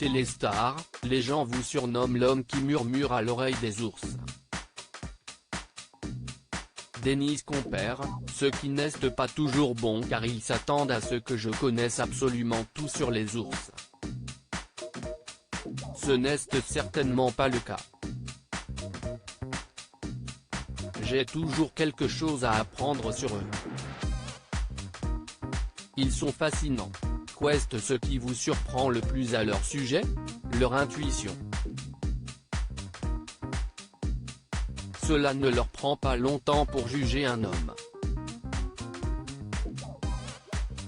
Téléstar, les gens vous surnomment l'homme qui murmure à l'oreille des ours. Denise compère, ceux qui n'est pas toujours bon car ils s'attendent à ce que je connaisse absolument tout sur les ours. Ce n'est certainement pas le cas. J'ai toujours quelque chose à apprendre sur eux. Ils sont fascinants. Qu'est ce qui vous surprend le plus à leur sujet? Leur intuition. Cela ne leur prend pas longtemps pour juger un homme.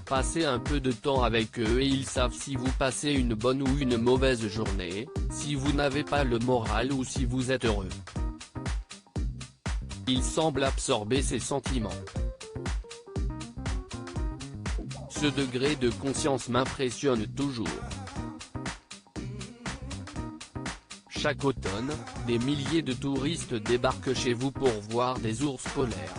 Passez un peu de temps avec eux et ils savent si vous passez une bonne ou une mauvaise journée, si vous n'avez pas le moral ou si vous êtes heureux. Ils semblent absorber ces sentiments. Ce degré de conscience m'impressionne toujours. Chaque automne, des milliers de touristes débarquent chez vous pour voir des ours polaires.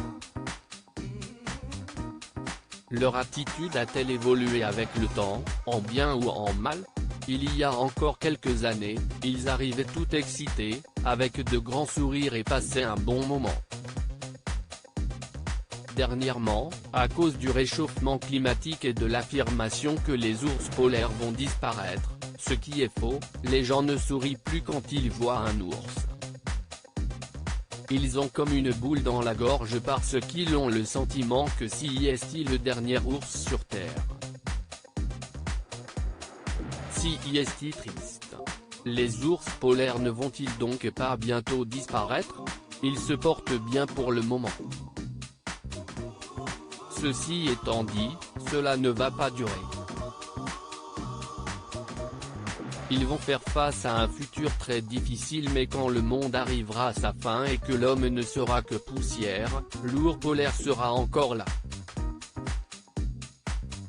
Leur attitude a-t-elle évolué avec le temps, en bien ou en mal? Il y a encore quelques années, ils arrivaient tout excités, avec de grands sourires et passaient un bon moment. Dernièrement, à cause du réchauffement climatique et de l'affirmation que les ours polaires vont disparaître, ce qui est faux, les gens ne sourient plus quand ils voient un ours. Ils ont comme une boule dans la gorge parce qu'ils ont le sentiment que si est le dernier ours sur Terre. Si est triste. Les ours polaires ne vont-ils donc pas bientôt disparaître? Ils se portent bien pour le moment. Ceci étant dit, cela ne va pas durer. Ils vont faire face à un futur très difficile mais quand le monde arrivera à sa fin et que l'homme ne sera que poussière, l'ours polaire sera encore là.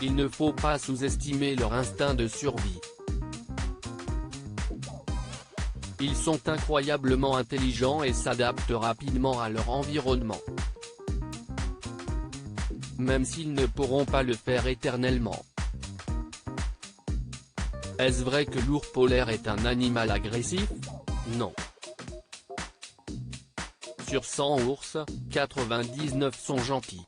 Il ne faut pas sous-estimer leur instinct de survie. Ils sont incroyablement intelligents et s'adaptent rapidement à leur environnement. Même s'ils ne pourront pas le faire éternellement. Est-ce vrai que l'ours polaire est un animal agressif? Non. Sur 100 ours, 99 sont gentils.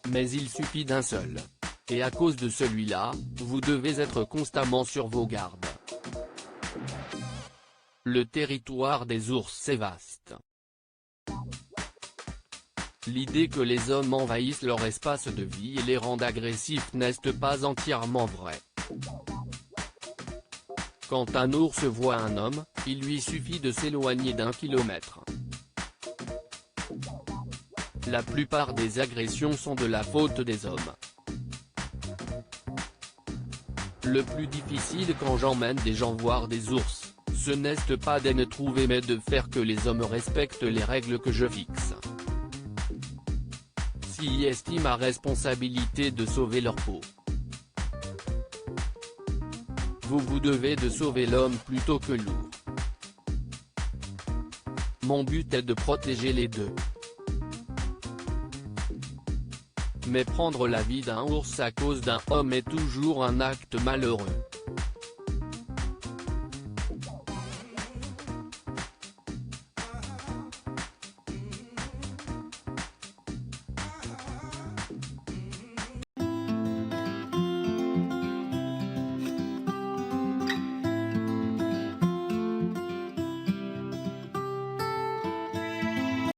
Mais il suffit d'un seul. Et à cause de celui-là, vous devez être constamment sur vos gardes. Le territoire des ours est vaste. L'idée que les hommes envahissent leur espace de vie et les rendent agressifs n'est pas entièrement vraie. Quand un ours voit un homme, il lui suffit de s'éloigner d'1 kilomètre. La plupart des agressions sont de la faute des hommes. Le plus difficile quand j'emmène des gens voir des ours, ce n'est pas de ne trouver mais de faire que les hommes respectent les règles que je fixe. S'ils estiment ma responsabilité de sauver leur peau. Vous devez de sauver l'homme plutôt que l'ours. Mon but est de protéger les deux. Mais prendre la vie d'un ours à cause d'un homme est toujours un acte malheureux.